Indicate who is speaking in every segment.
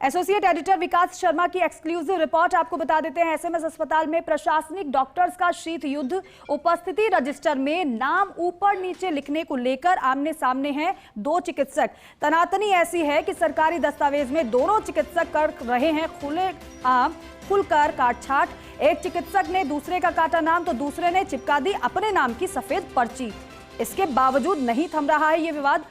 Speaker 1: Associate editor विकास शर्मा की exclusive report आपको बता देते हैं। एसएमएस अस्पताल में प्रशासनिक डॉक्टर्स का शीत युद्ध। उपस्थिति रजिस्टर में नाम ऊपर नीचे लिखने को लेकर आमने सामने हैं दो चिकित्सक। तनातनी ऐसी है कि सरकारी दस्तावेज में दोनों चिकित्सक कर रहे हैं खुलकर काटछाट। एक चिकित्सक ने दूसरे का काटा नाम तो दूसरे ने चिपका दी अपने नाम की सफेद पर्ची। इसके बावजूद नहीं थम रहा है ये विवाद।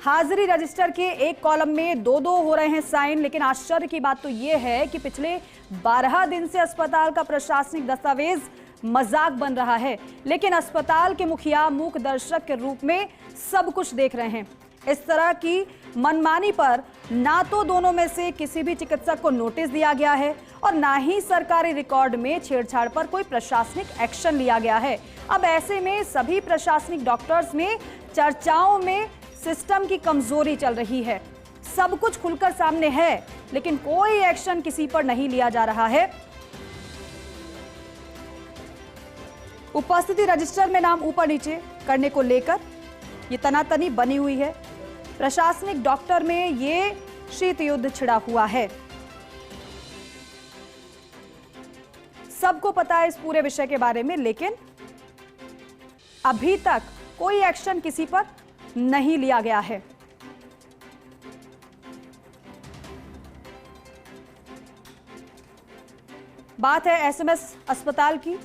Speaker 1: हाजिरी रजिस्टर के एक कॉलम में दो हो रहे हैं साइन, लेकिन आश्चर्य की बात तो यह है कि पिछले 12 दिन से अस्पताल का प्रशासनिक दस्तावेज मजाक बन रहा है, लेकिन अस्पताल के मुखिया मूक दर्शक के रूप में सब कुछ देख रहे हैं। इस तरह की मनमानी पर ना तो दोनों में से किसी भी चिकित्सक को नोटिस दिया गया है और ना ही सरकारी रिकॉर्ड में छेड़छाड़ पर कोई प्रशासनिक एक्शन लिया गया है। अब ऐसे में सभी प्रशासनिक डॉक्टर्स में चर्चाओं में सिस्टम की कमजोरी चल रही है। सब कुछ खुलकर सामने है, लेकिन कोई एक्शन किसी पर नहीं लिया जा रहा है। उपस्थिति रजिस्टर में नाम ऊपर नीचे करने को लेकर ये तनातनी बनी हुई है। प्रशासनिक डॉक्टर में ये शीत युद्ध छिड़ा हुआ है। सबको पता है इस पूरे विषय के बारे में, लेकिन अभी तक कोई एक्शन किसी पर नहीं लिया गया है। बात है एसएमएस अस्पताल की।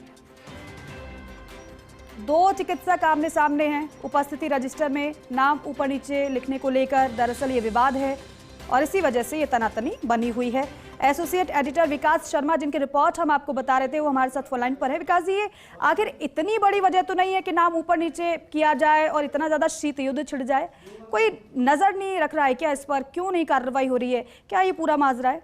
Speaker 1: दो चिकित्सक आमने सामने हैं। उपस्थिति रजिस्टर में नाम ऊपर नीचे लिखने को लेकर दरअसल ये विवाद है और इसी वजह से ये तनातनी बनी हुई है। एसोसिएट एडिटर विकास शर्मा, जिनकी रिपोर्ट हम आपको बता रहे थे, वो हमारे साथ फोन लाइन पर है। विकास जी, ये आखिर इतनी बड़ी वजह तो नहीं है कि नाम ऊपर नीचे किया जाए और इतना ज्यादा शीत युद्ध छिड़ जाए? कोई नजर नहीं रख रहा है क्या इस पर? क्यों नहीं कार्रवाई हो रही है? क्या ये पूरा माजरा है?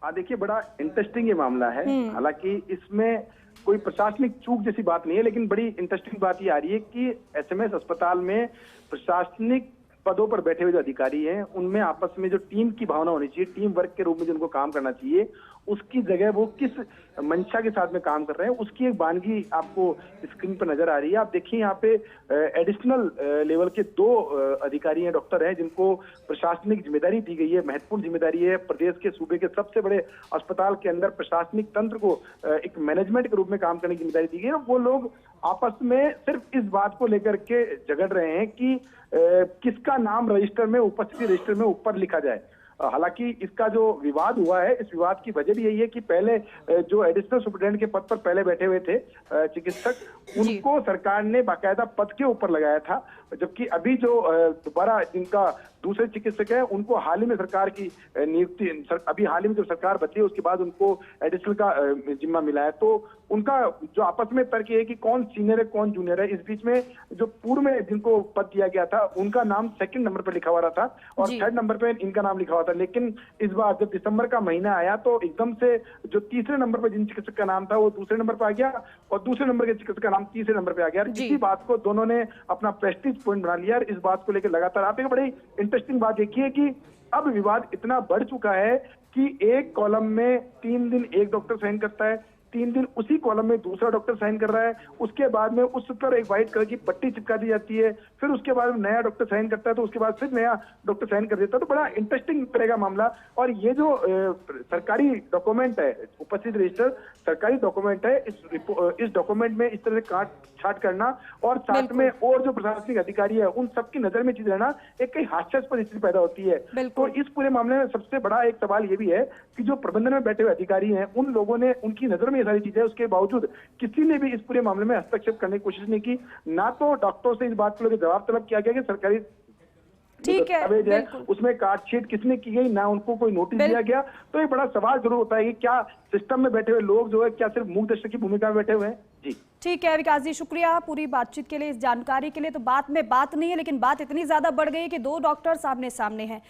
Speaker 2: देखिए, बड़ा इंटरेस्टिंग ये मामला है। हालांकि इसमें कोई प्रशासनिक चूक जैसी बात नहीं है, लेकिन बड़ी इंटरेस्टिंग बात ये आ रही है कि एसएमएस अस्पताल में प्रशासनिक पदों पर बैठे हुए जो अधिकारी हैं, उनमें आपस में जो टीम की भावना होनी चाहिए, टीम वर्क के रूप में जिनको काम करना चाहिए, उसकी जगह वो किस मंशा के साथ में काम कर रहे हैं, उसकी एक वानगी आपको स्क्रीन पर नजर आ रही है। आप देखिए, यहाँ पे एडिशनल लेवल के दो अधिकारी हैं, डॉक्टर हैं, जिनको प्रशासनिक जिम्मेदारी दी गई है। महत्वपूर्ण जिम्मेदारी है। प्रदेश के सूबे के सबसे बड़े अस्पताल के अंदर प्रशासनिक तंत्र को एक मैनेजमेंट के रूप में काम करने की जिम्मेदारी दी गई है। वो लोग आपस में सिर्फ इस बात को लेकर के झगड़ रहे हैं कि किसका नाम रजिस्टर में, उपस्थिति रजिस्टर में ऊपर लिखा जाए। हालांकि इसका जो विवाद हुआ है, इस विवाद की वजह भी यही है कि पहले जो एडिशनल सुपरिटेंडेंट के पद पर पहले बैठे हुए थे चिकित्सक, उनको सरकार ने बाकायदा पद के ऊपर लगाया था, जबकि अभी जो दोबारा जिनका दूसरे चिकित्सक है, उनको हाल ही में सरकार की नियुक्ति, अभी हाल ही में जो सरकार बदली है उसके बाद उनको एडिशनल का जिम्मा मिला है। तो उनका जो आपस में तर्क है कि कौन सीनियर है कौन जूनियर है। इस बीच में जो पूर्व में जिनको पद दिया गया था, उनका नाम 2nd नंबर पर लिखा हुआ रहा था और 3rd नंबर पर इनका नाम लिखा हुआ था। लेकिन इस बार जब दिसंबर का महीना आया तो एकदम से जो तीसरे नंबर पर जिन चिकित्सक का नाम था वो दूसरे नंबर पर आ गया और दूसरे नंबर के चिकित्सक का नाम तीसरे नंबर पर आ गया। इसी बात को दोनों ने अपना प्रेस्टीज पॉइंट बना लिया। इस बात को लेकर लगातार आप एक बड़ी इंटरेस्टिंग बात देखिए कि अब विवाद इतना बढ़ चुका है कि एक कॉलम में 3 दिन एक डॉक्टर साइन करता है, 3 दिन उसी कॉलम में दूसरा डॉक्टर साइन कर रहा है, उसके बाद में उस पर एक व्हाइट कलर की पट्टी चिपका दी जाती है, फिर उसके बाद नया डॉक्टर साइन करता है, तो उसके बाद फिर नया डॉक्टर साइन कर देता है। तो बड़ा इंटरेस्टिंग तरह का मामला। और ये जो सरकारी डॉक्यूमेंट है, उपस्थिति रजिस्टर सरकारी डॉक्यूमेंट है, इस डॉक्यूमेंट में इस तरह से काट छाट करना और साथ में और जो प्रशासनिक अधिकारी है उन सबकी नजर में चीज रहना, एक कई हास्यास्पद स्थिति पैदा होती है। तो इस पूरे मामले में सबसे बड़ा एक सवाल ये भी है कि जो प्रबंधन में बैठे हुए अधिकारी हैं, उन लोगों ने, उनकी नजर में ये सारी चीजें, उसके बावजूद किसी ने भी इस पूरे मामले में हस्तक्षेप करने की कोशिश नहीं की। ना तो डॉक्टरों से इस बात को लेकर जवाब तलब किया गया कि सरकारी दस्तावेज है उसमें काटछीट किसने की गई, ना उनको कोई नोटिस दिया गया। तो ये बड़ा सवाल जरूर होता है कि क्या सिस्टम में बैठे हुए लोग जो है क्या सिर्फ मूक दर्शक की भूमिका में बैठे हुए हैं? जी
Speaker 1: ठीक है विकास जी, शुक्रिया पूरी बातचीत के लिए, इस जानकारी के लिए। तो बात में बात नहीं है, लेकिन बात इतनी ज्यादा बढ़ गई है कि दो डॉक्टर सामने सामने हैं।